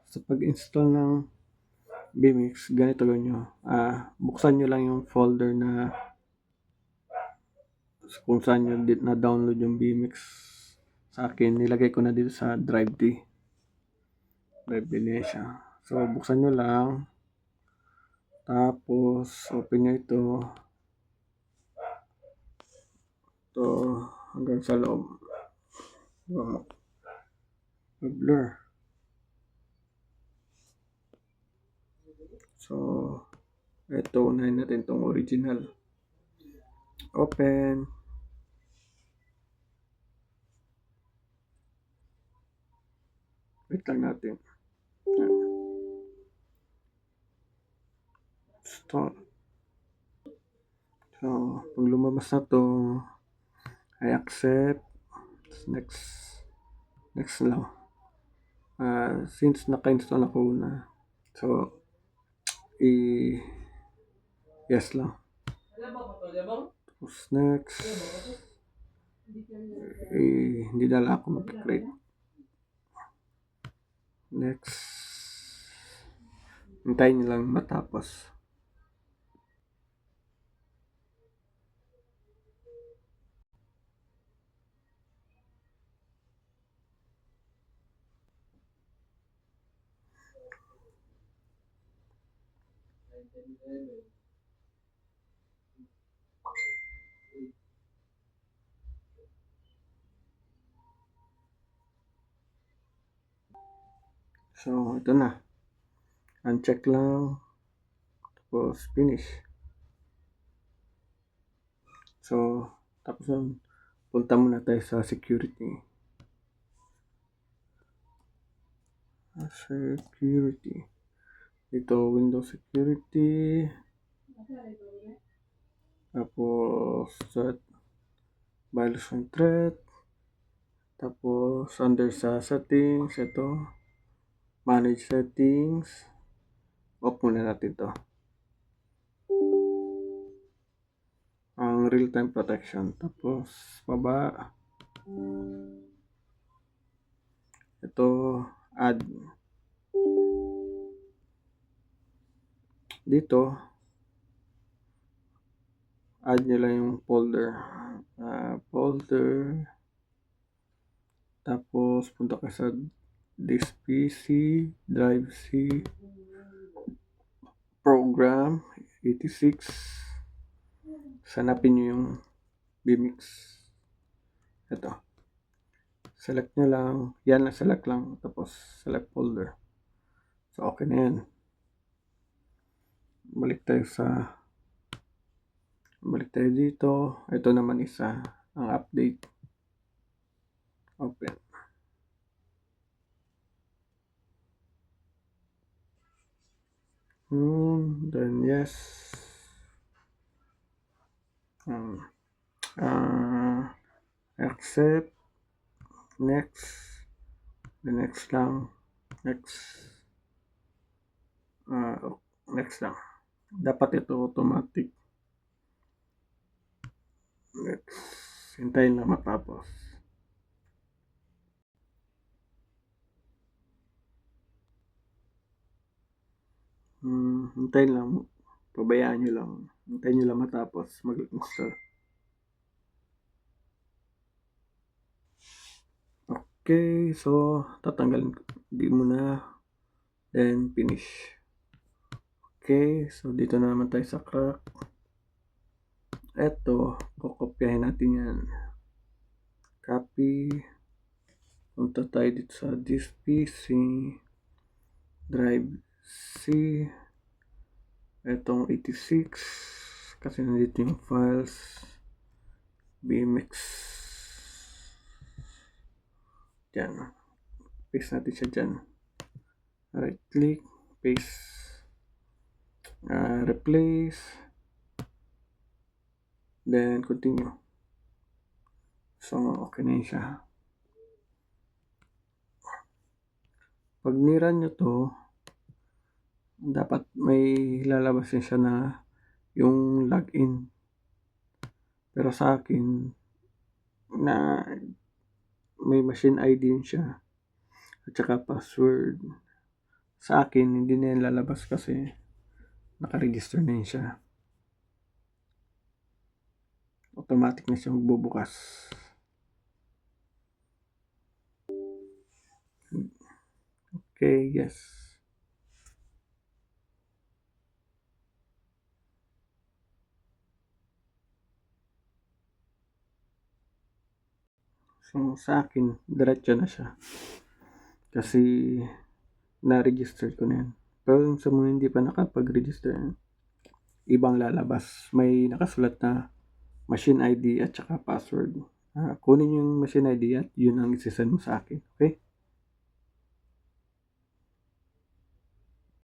Sa pag-install ng Vmix, ganito gawin nyo. Buksan nyo lang yung folder na kung saan nyo na-download yung Vmix. Sa akin, nilagay ko na dito sa Drive D. Drive D na siya. So, buksan nyo lang. Tapos, open nyo ito. Ito, hanggang sa loob. Blur. So, ito, unahin natin itong original. Open. Wait lang natin. Start. So, pag lumabas na to, I accept. Next lang. Since naka-install ako na, so, yes lang. Tapos next. Hindi na lang ako mag-create. Next. Hintayin nyo lang matapos. So, ito na. Uncheck lang. Tapos, finish. So, tapos punta muna tayo sa security. Dito, Windows Security. Tapos, virus and threat. Tapos, under sa settings, ito. Manage settings. Off muna natin to. Ang real-time protection. Tapos, baba. Ito, add. Dito, add nyo lang yung folder. Tapos, punta ka sa this PC, drive C, program, 86. Hanapin nyo yung Vmix. Ito. Select nyo lang. Yan, select lang. Tapos, select folder. So, okay na yan. Balik tayo dito. Ito naman isa. Ang update. Open. Then, yes. Accept. Next. The next lang. Next lang. Dapat ito automatic. Next. Hintayin lang matapos. Hintayin lang. Pabayaan nyo lang. Hintayin nyo lang matapos mag-install. Okay, so tatanggalin di muna, then finish. Okay, so dito na naman tayo sa crack. Eto, kokopyahin natin yan. Copy. Punta tayo dito sa this PC, drive C, etong 86, kasi nandito yung files, Vmix. Diyan. Paste natin siya dyan. Right click, paste, replace, then continue. So, okay na yun siya. Pag niran nyo to, dapat may lalabas siya na yung login. Pero sa akin, na may machine ID siya. at saka password. Sa akin, hindi na yan lalabas kasi nakaregister na yun siya. Automatic na siyang bubukas. Okay, yes. So, sa akin, diretso na siya. Kasi, na-register ko na yan. Pero sa mga hindi pa nakapag-register, ibang lalabas. May nakasulat na machine ID at saka password. Kunin yung machine ID at yun ang isasend mo sa akin. Okay?